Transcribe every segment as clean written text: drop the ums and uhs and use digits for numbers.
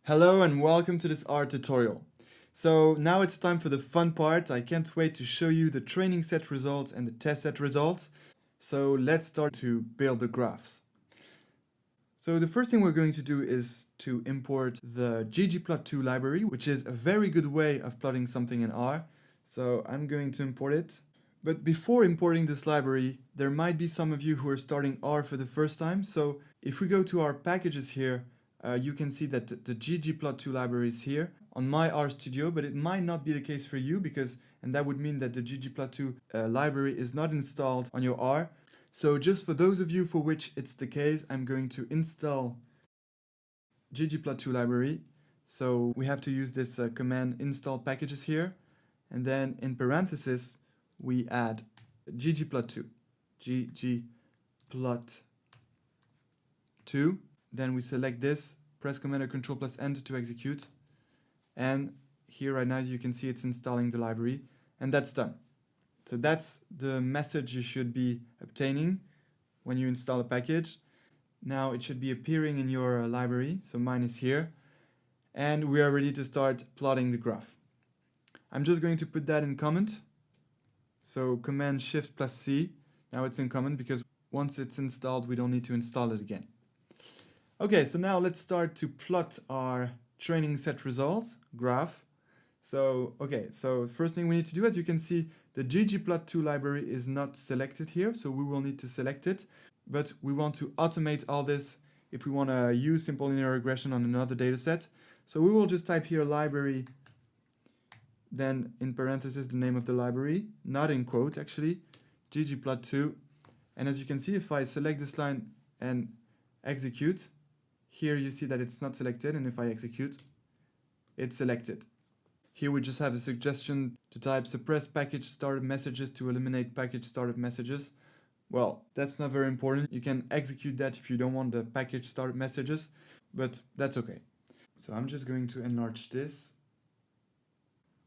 Hello and welcome to this R tutorial. So now it's time for the fun part. I can't wait to show you the training set results and the test set results. So let's start to build the graphs. So the first thing we're going to do is to import the ggplot2 library, which is a very good way of plotting something in R. So I'm going to import it. But before importing this library, there might be some of you who are starting R for the first time. So if we go to our packages here, you can see that the ggplot2 library is here on my RStudio, but it might not be the case for you and that would mean that the ggplot2 library is not installed on your R. So just for those of you for which it's the case, I'm going to install ggplot2 library. So we have to use this command install packages here, and then in parentheses we add ggplot2, ggplot2. Then we select this, press Command or Control plus Enter to execute. And here right now you can see it's installing the library, and that's done. So that's the message you should be obtaining when you install a package. Now it should be appearing in your library, so mine is here. And we are ready to start plotting the graph. I'm just going to put that in comment. So Command Shift plus C, now it's in comment because once it's installed we don't need to install it again. Okay, so now let's start to plot our training set results graph. So first thing we need to do, as you can see, the ggplot2 library is not selected here, so we will need to select it. But we want to automate all this if we want to use simple linear regression on another dataset. So we will just type here library, then in parentheses the name of the library, not in quote actually, ggplot2. And as you can see, if I select this line and execute, here you see that it's not selected, and if I execute, it's selected. Here we just have a suggestion to type suppress package startup messages to eliminate package startup messages. Well, that's not very important. You can execute that if you don't want the package startup messages, but that's okay. So I'm just going to enlarge this.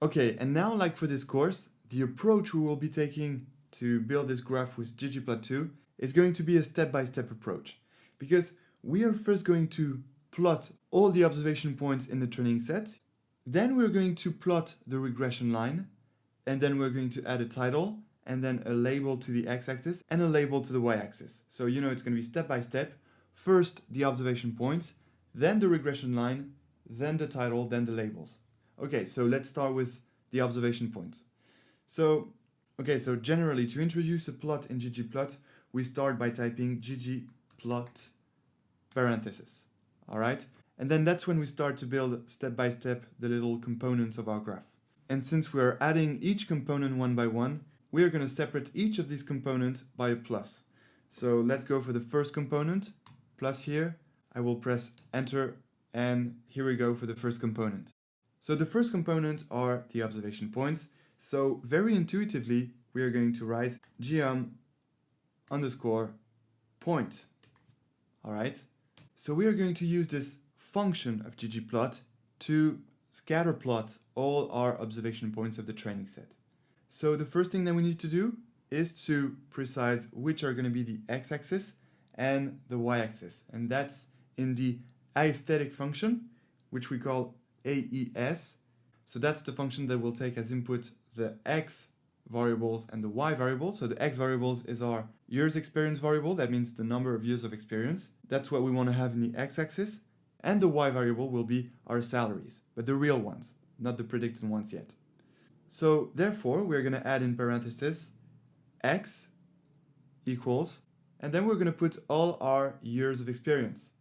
Okay, and now like for this course, the approach we will be taking to build this graph with ggplot2 is going to be a step-by-step approach, because we are first going to plot all the observation points in the training set. Then we're going to plot the regression line, and then we're going to add a title, and then a label to the x-axis and a label to the y-axis. So you know it's going to be step by step. First the observation points, then the regression line, then the title, then the labels. Okay, so let's start with the observation points. So generally to introduce a plot in ggplot, we start by typing ggplot parentheses. All right, and then that's when we start to build step by step the little components of our graph. And since we're adding each component one by one, we're going to separate each of these components by a plus. So let's go for the first component, plus here. I will press enter, and here we go for the first component. So the first component are the observation points. So very intuitively we are going to write geom_point. All right. So we are going to use this function of ggplot to scatter plot all our observation points of the training set. So the first thing that we need to do is to precise which are going to be the x-axis and the y-axis. And that's in the aesthetic function, which we call AES. So that's the function that will take as input the x variables and the y variable. So the x variables is our years experience variable. That means the number of years of experience. That's what we want to have in the x-axis. And the y variable will be our salaries, but the real ones, not the predicted ones yet. So therefore, we're going to add in parentheses x equals, and then we're going to put all our years of experience.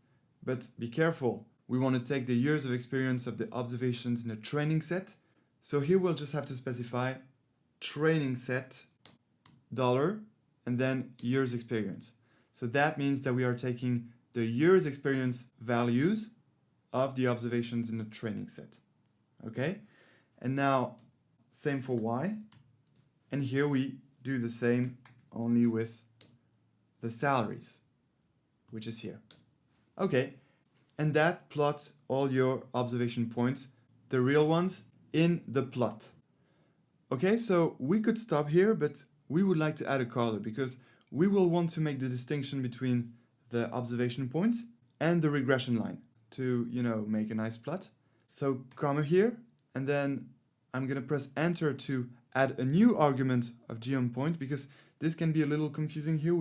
But be careful, we want to take the years of experience of the observations in a training set. So here we'll just have to specify training set $, and then years experience. So that means that we are taking the years experience values of the observations in the training set. Okay, and now same for y, and here we do the same only with the salaries, which is here. Okay, and that plots all your observation points, the real ones, in the plot. Okay, so we could stop here, but we would like to add a color because we will want to make the distinction between the observation points and the regression line. to, you know, make a nice plot. So comma here, and then I'm gonna press enter to add a new argument of geom_point, because this can be a little confusing here.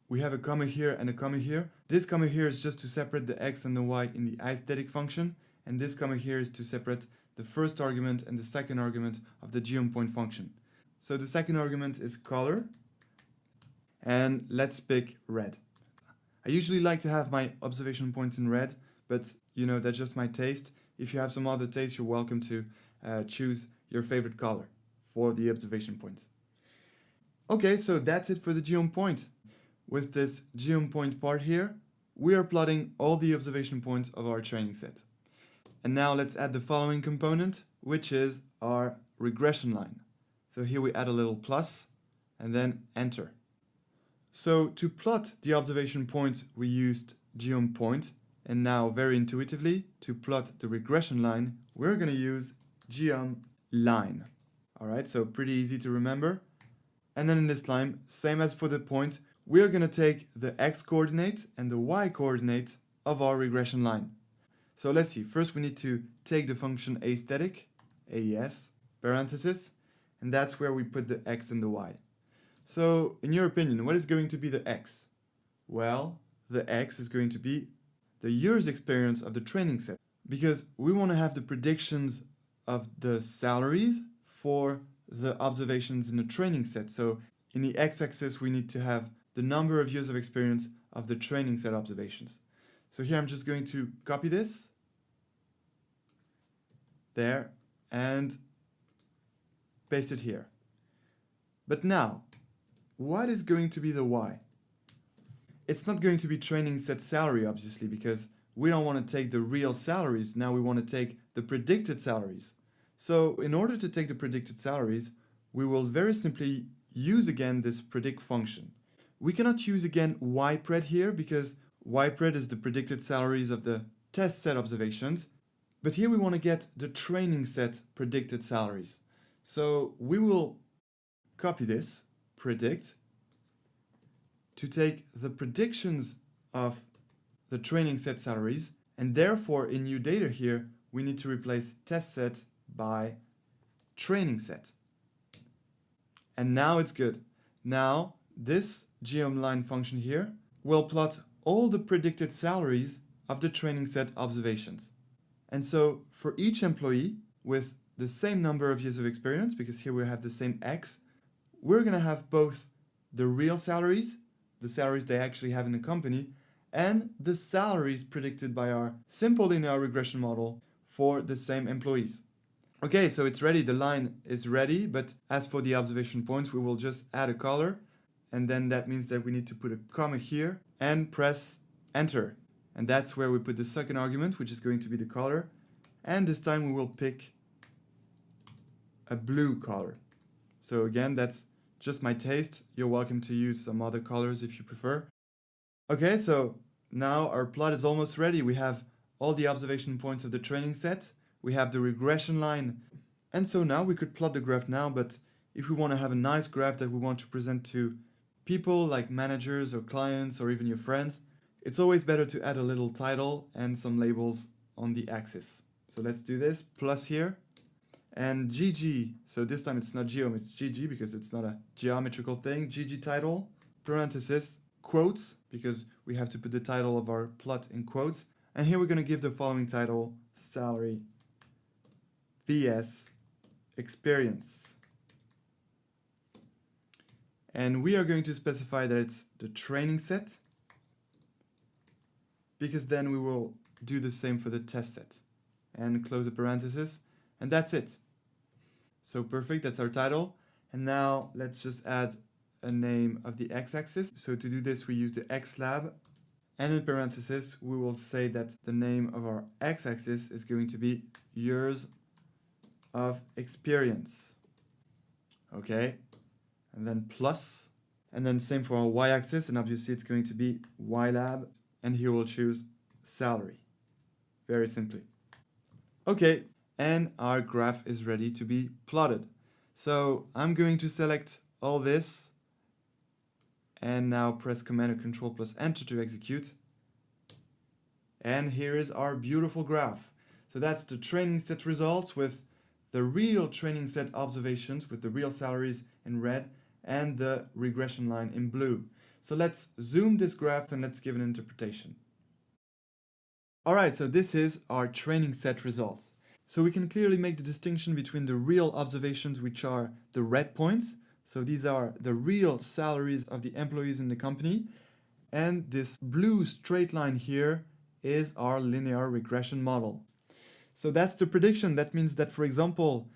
We have a comma here and a comma here. This comma here is just to separate the x and the y in the aesthetic function, and this comma here is to separate the first argument and the second argument of the geom_point function. So the second argument is color, and let's pick red. I usually like to have my observation points in red, but you know, that's just my taste. If you have some other taste, you're welcome to choose your favorite color for the observation points. Okay, so that's it for the geom_point. With this geom_point part here, we are plotting all the observation points of our training set. And now let's add the following component, which is our regression line. So here we add a little plus and then enter. So to plot the observation points, we used geom_point, and now very intuitively, to plot the regression line, we're going to use geom_line. All right, so pretty easy to remember. And then in this line, same as for the point, we're going to take the x-coordinate and the y-coordinate of our regression line. So let's see, first we need to take the function aesthetic, AES, parenthesis, and that's where we put the x and the y. So, in your opinion, what is going to be the x? Well, the x is going to be the year's experience of the training set, because we want to have the predictions of the salaries for the observations in the training set. So, in the x-axis, we need to have the number of years of experience of the training set observations. So here I'm just going to copy this, there, and paste it here. But now, what is going to be the y? It's not going to be training set salary, obviously, because we don't want to take the real salaries. Now we want to take the predicted salaries. So in order to take the predicted salaries, we will very simply use again this predict function. We cannot use again ypred here, because ypred is the predicted salaries of the test set observations. But here we want to get the training set predicted salaries. So we will copy this, predict, to take the predictions of the training set salaries, and therefore in new data here we need to replace test set by training set. And now it's good. Now this geom_line function here will plot all the predicted salaries of the training set observations. And so for each employee with the same number of years of experience, because here we have the same x, we're going to have both the real salaries, the salaries they actually have in the company, and the salaries predicted by our simple linear regression model for the same employees. Okay, so it's ready, the line is ready, but as for the observation points, we will just add a color, and then that means that we need to put a comma here and press enter. And that's where we put the second argument, which is going to be the color, and this time we will pick a blue color. So again, that's just my taste. You're welcome to use some other colors if you prefer. Okay, so now our plot is almost ready. We have all the observation points of the training set. We have the regression line. And so now we could plot the graph now, but if we want to have a nice graph that we want to present to people like managers or clients or even your friends, it's always better to add a little title and some labels on the axis. So let's do this, plus here. And GG, so this time it's not geom, it's GG because it's not a geometrical thing. GG title, parenthesis, quotes, because we have to put the title of our plot in quotes. And here we're going to give the following title, salary vs experience. And we are going to specify that it's the training set, because then we will do the same for the test set. And close the parenthesis, and that's it. So perfect, that's our title. And now let's just add a name of the x-axis. So to do this, we use the xlab. And in parentheses, we will say that the name of our x-axis is going to be years of experience. Okay, and then plus. And then same for our y-axis, and obviously it's going to be ylab. And here we'll choose salary. Very simply. Okay. And our graph is ready to be plotted. So I'm going to select all this and now press Command or Control plus Enter to execute. And here is our beautiful graph. So that's the training set results with the real training set observations with the real salaries in red and the regression line in blue. So let's zoom this graph and let's give an interpretation. Alright, so this is our training set results. So we can clearly make the distinction between the real observations, which are the red points. So these are the real salaries of the employees in the company. And this blue straight line here is our linear regression model. So that's the prediction. That means that, for example,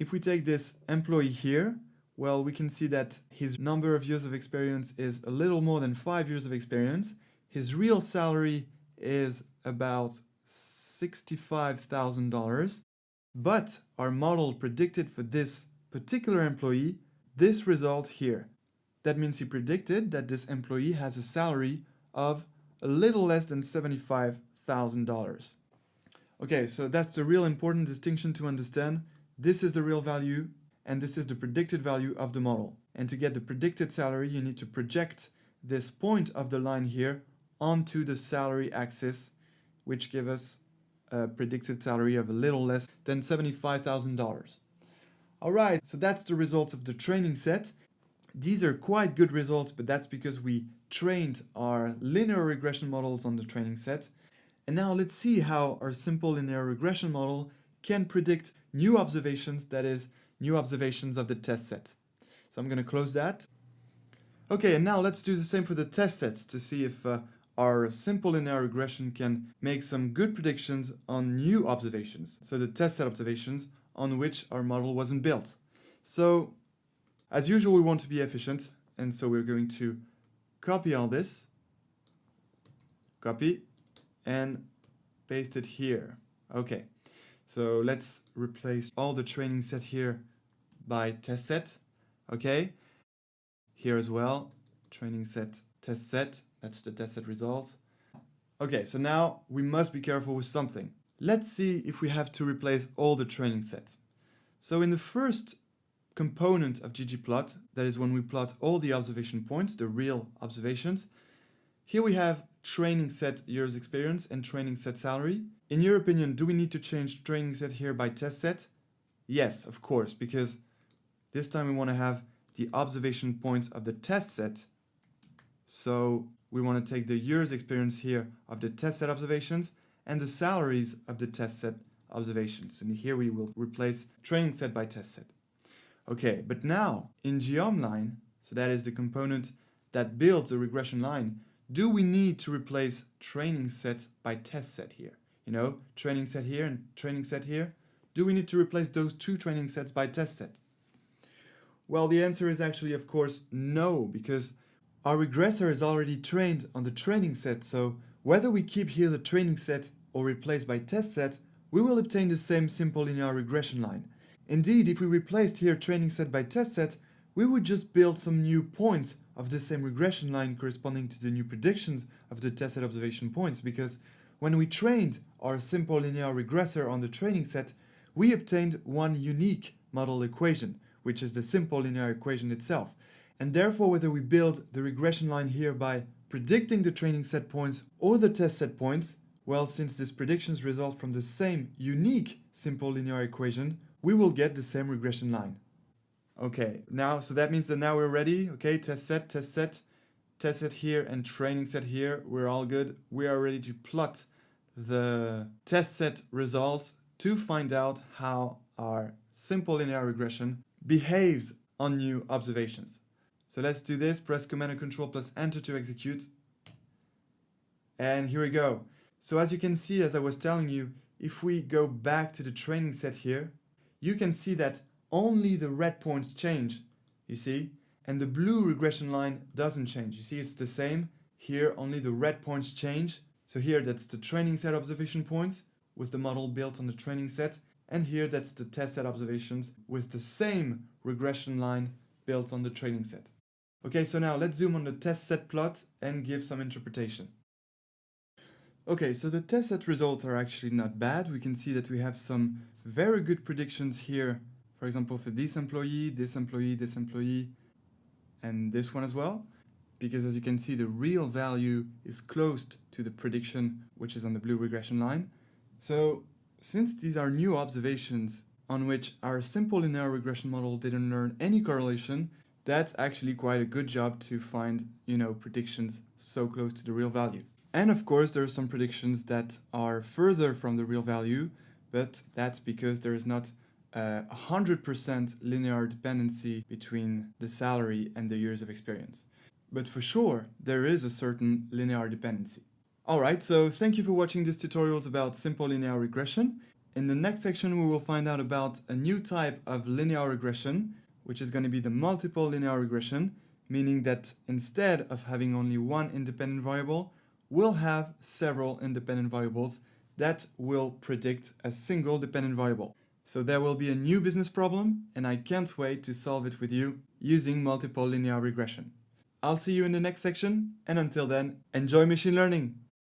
if we take this employee here, well, we can see that his number of years of experience is a little more than 5 years of experience. His real salary is about $65,000. But our model predicted for this particular employee this result here. That means he predicted that this employee has a salary of a little less than $75,000. Okay, so that's the real important distinction to understand. This is the real value and this is the predicted value of the model. And to get the predicted salary, you need to project this point of the line here onto the salary axis, which gives us a predicted salary of a little less than $75,000. Alright, so that's the results of the training set. These are quite good results, but that's because we trained our linear regression models on the training set. And now let's see how our simple linear regression model can predict new observations, that is, new observations of the test set. So I'm going to close that. Okay, and now let's do the same for the test sets to see if our simple linear regression can make some good predictions on new observations. So the test set observations on which our model wasn't built. So as usual, we want to be efficient, and so we're going to copy all this, copy, and paste it here. Okay, so let's replace all the training set here by test set. Okay, here as well, training set, test set, that's the test set results. Okay, so now we must be careful with something. Let's see if we have to replace all the training sets. So in the first component of ggplot, that is when we plot all the observation points, the real observations, here we have training set years experience and training set salary. In your opinion, do we need to change training set here by test set? Yes, of course, because this time we want to have the observation points of the test set. So we want to take the years experience here of the test set observations and the salaries of the test set observations. And here we will replace training set by test set. Okay, but now in geomline, so that is the component that builds the regression line, do we need to replace training set by test set here? You know, training set here and training set here. Do we need to replace those two training sets by test set? Well, the answer is actually, of course, no, because our regressor is already trained on the training set, so whether we keep here the training set or replace by test set, we will obtain the same simple linear regression line. Indeed, if we replaced here training set by test set, we would just build some new points of the same regression line corresponding to the new predictions of the test set observation points, because when we trained our simple linear regressor on the training set, we obtained one unique model equation, which is the simple linear equation itself. And therefore, whether we build the regression line here by predicting the training set points or the test set points, well, since these predictions result from the same unique simple linear equation, we will get the same regression line. Okay, now, so that means that now we're ready. Okay, test set here, and training set here. We're all good. We are ready to plot the test set results to find out how our simple linear regression behaves on new observations. So let's do this. Press Command and Control plus Enter to execute. And here we go. So as you can see, as I was telling you, if we go back to the training set here, you can see that only the red points change, you see, and the blue regression line doesn't change. You see, it's the same. Here, only the red points change. So here, that's the training set observation points with the model built on the training set. And here, that's the test set observations with the same regression line built on the training set. Okay, so now let's zoom on the test set plot and give some interpretation. Okay, so the test set results are actually not bad. We can see that we have some very good predictions here. For example, for this employee, this employee, this employee, and this one as well. because as you can see, the real value is close to the prediction, which is on the blue regression line. So since these are new observations on which our simple linear regression model didn't learn any correlation, that's actually quite a good job to find, predictions so close to the real value. And of course, there are some predictions that are further from the real value, but that's because there is not 100% linear dependency between the salary and the years of experience. But for sure, there is a certain linear dependency. Alright, so thank you for watching this tutorial about simple linear regression. In the next section, we will find out about a new type of linear regression, which is going to be the multiple linear regression, meaning that instead of having only one independent variable, we'll have several independent variables that will predict a single dependent variable. So there will be a new business problem, and I can't wait to solve it with you using multiple linear regression. I'll see you in the next section, and until then, enjoy machine learning!